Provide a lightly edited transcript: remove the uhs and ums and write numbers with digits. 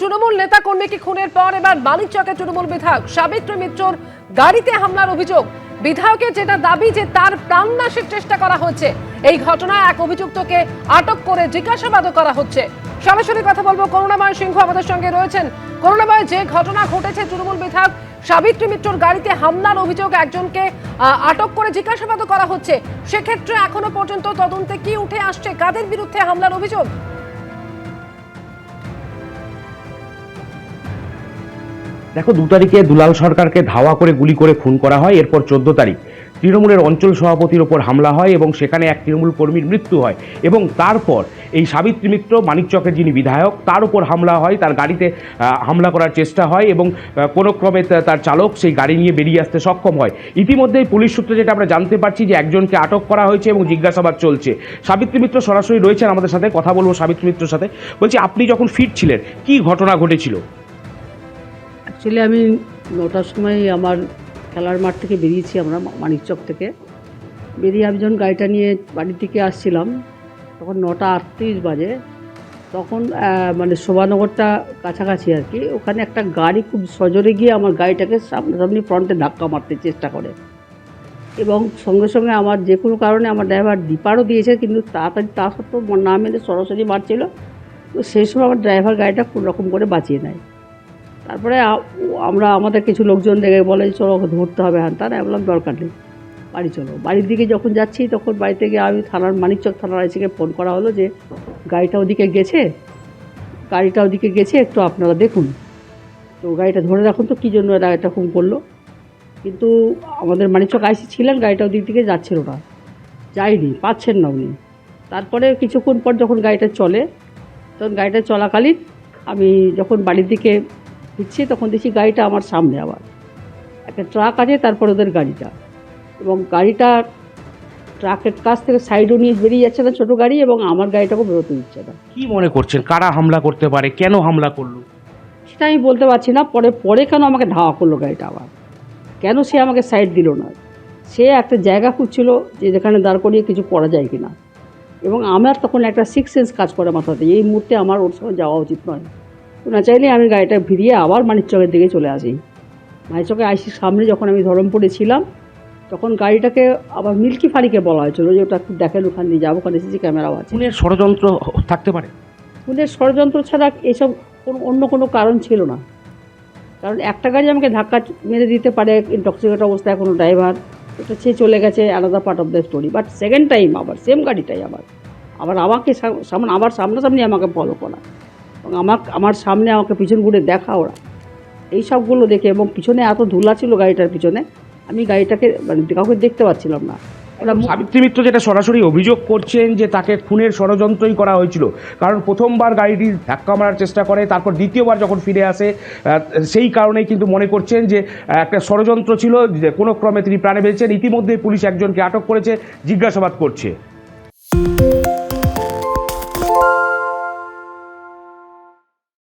তৃণমূল নেতা কর্মীকে খুনের পর এবার মানিকচকে তৃণমূল বিধায়ক সাবিত্রী মিত্রর গাড়িতে হামলার অভিযোগ। বিধায়কের যেটা দাবি যে তার প্রাণনাশের চেষ্টা করা হয়েছে। এই ঘটনায় এক অভিযুক্তকে আটক করে জিজ্ঞাসাবাদও করা হচ্ছে। সরাসরি কথা বলবো করুণাময় সিংহ আমাদের সঙ্গে রয়েছেন। করুণাময়, যে ঘটনা ঘটেছে তৃণমূল বিধায়ক সাবিত্রী মিত্রর গাড়িতে হামলার অভিযোগ, একজনকে আটক করে জিজ্ঞাসাবাদও করা হচ্ছে, সেক্ষেত্রে এখনো পর্যন্ত তদন্তে কি উঠে আসছে? কাদের বিরুদ্ধে হামলার অভিযোগ? দেখো, 2 তারিখে দুলাল সরকারকে ধাওয়া করে গুলি করে খুন করা হয়। এরপর 14 তারিখ তৃণমূলের অঞ্চল সভাপতির ওপর হামলা হয় এবং সেখানে এক তৃণমূল কর্মীর মৃত্যু হয়। এবং তারপর এই সাবিত্রী মিত্র, মানিকচকের যিনি বিধায়ক, তার উপর হামলা হয়, তার গাড়িতে হামলা করার চেষ্টা হয় এবং কোনো ক্রমে তার চালক সেই গাড়ি নিয়ে বেরিয়ে আসতে সক্ষম হয়। ইতিমধ্যেই পুলিশ সূত্রে যেটা আমরা জানতে পারছি যে একজনকে আটক করা হয়েছে এবং জিজ্ঞাসাবাদ চলছে। সাবিত্রী মিত্র সরাসরি রয়েছেন আমাদের সাথে, কথা বলবো সাবিত্রী মিত্রর সাথে। বলছি, আপনি যখন ফিরছিলেন কি ঘটনা ঘটেছিল? অ্যাকচুয়ালি আমি 9টার সময় আমার খেলার মাঠ থেকে বেরিয়েছি, আমরা মানিকচক থেকে বেরিয়ে আমি যখন গাড়িটা নিয়ে বাড়ির দিকে আসছিলাম তখন 9:38 বাজে। তখন মানে শোভানগরটা কাছাকাছি আর কি, ওখানে একটা গাড়ি খুব সজোরে গিয়ে আমার গাড়িটাকে সামনাসামনি ফ্রন্টে ধাক্কা মারতে চেষ্টা করে এবং সঙ্গে সঙ্গে আমার যে কোনো কারণে আমার ড্রাইভার ডিপারও দিয়েছে, কিন্তু তাড়াতাড়ি তা সত্ত্বেও না মেরে সরাসরি মারছিল। তো সেই সময় আমার ড্রাইভার গাড়িটা কোনো রকম করে বাঁচিয়ে নেয়। তারপরে আমাদের কিছু লোকজন দেখে বলে চলো ওকে ধরতে হবে, হ্যাঁ তা না, বললাম দরকার নেই, বাড়ি চলো। বাড়ির দিকে যখন যাচ্ছি তখন বাড়ি থেকে আমি থানার মানিকচক থানার আইসিকে ফোন করা হলো যে গাড়িটা ওদিকে গেছে, একটু আপনারা দেখুন। তো গাড়িটা ধরে রাখুন তো কী জন্য এরা এটা খুন করলো। কিন্তু আমাদের মানিকচক আইসি ছিলেন, গাড়িটা ওদিক থেকে যাচ্ছিল না, যায়নি, পাচ্ছেন না উনি। তারপরে কিছুক্ষণ পর যখন গাড়িটা চলে, তখন গাড়িটা চলাকালীন আমি যখন বাড়ির দিকে ফিরছি তখন দেখছি গাড়িটা আমার সামনে আবার একটা ট্রাক আছে, তারপর ওদের গাড়িটা, এবং গাড়িটা ট্রাকের কাছ থেকে সাইডও নিয়ে বেরিয়ে যাচ্ছে না ছোটো গাড়ি, এবং আমার গাড়িটাকেও বেরোতে দিচ্ছে না। কি মনে করছেন কারা হামলা করতে পারে, কেন হামলা করলো সেটা আমি বলতে পারছি না। পরে কেন আমাকে ধাওয়া করলো গাড়িটা আবার, কেন সে আমাকে সাইড দিল না? সে একটা জায়গা খুঁজছিল যে যেখানে দাঁড় করিয়ে কিছু করা যায় কিনা, এবং আমার তখন একটা 6 সেন্স কাজ করে মাথাতে, এই মুহূর্তে আমার ওর সঙ্গে যাওয়া উচিত নয়। তো না চাইলে আমি গাড়িটা ফিরিয়ে আবার মানিকচকের দিকে চলে আসি। মানিকচকে আইসির সামনে যখন আমি ধরমপুরে ছিলাম তখন গাড়িটাকে আবার মিল্কি ফাঁড়িকে বলা হয়েছিল যে ওটা একটু দেখেন, ওখানে নিয়ে যাবো, ওখানে সিসি ক্যামেরাও আছে। খুনের ষড়যন্ত্র থাকতে পারে? খুনের ষড়যন্ত্র ছাড়া এসব অন্য কোনো কারণ ছিল না। কারণ একটা গাড়ি আমাকে ধাক্কা মেরে দিতে পারে ইনটক্সিকেট অবস্থায় কোনো ড্রাইভার, ওটা সে চলে গেছে, আলাদা part of the story. But second time আবার সেম গাড়িটাই আবার আমাকে সামনাসামনি আমাকে ফলো করা, এবং আমার সামনে আমাকে পিছন ঘুরে দেখা, ওরা এই সবগুলো দেখে, এবং পিছনে এত ধুলা ছিল গাড়িটার পিছনে, আমি গাড়িটাকে মানে কাউকে দেখতে পাচ্ছিলাম না। সাবিত্রী মিত্র যেটা সরাসরি অভিযোগ করছেন যে তাকে খুনের ষড়যন্ত্রই করা হয়েছিল, কারণ প্রথমবার গাড়িটি ধাক্কা মারার চেষ্টা করে, তারপর দ্বিতীয়বার যখন ফিরে আসে সেই কারণেই কিন্তু মনে করছেন যে একটা ষড়যন্ত্র ছিল, যে কোনো ক্রমে তিনি প্রাণে বেঁচেছেন। ইতিমধ্যে পুলিশ একজনকে আটক করেছে, জিজ্ঞাসাবাদ করছে।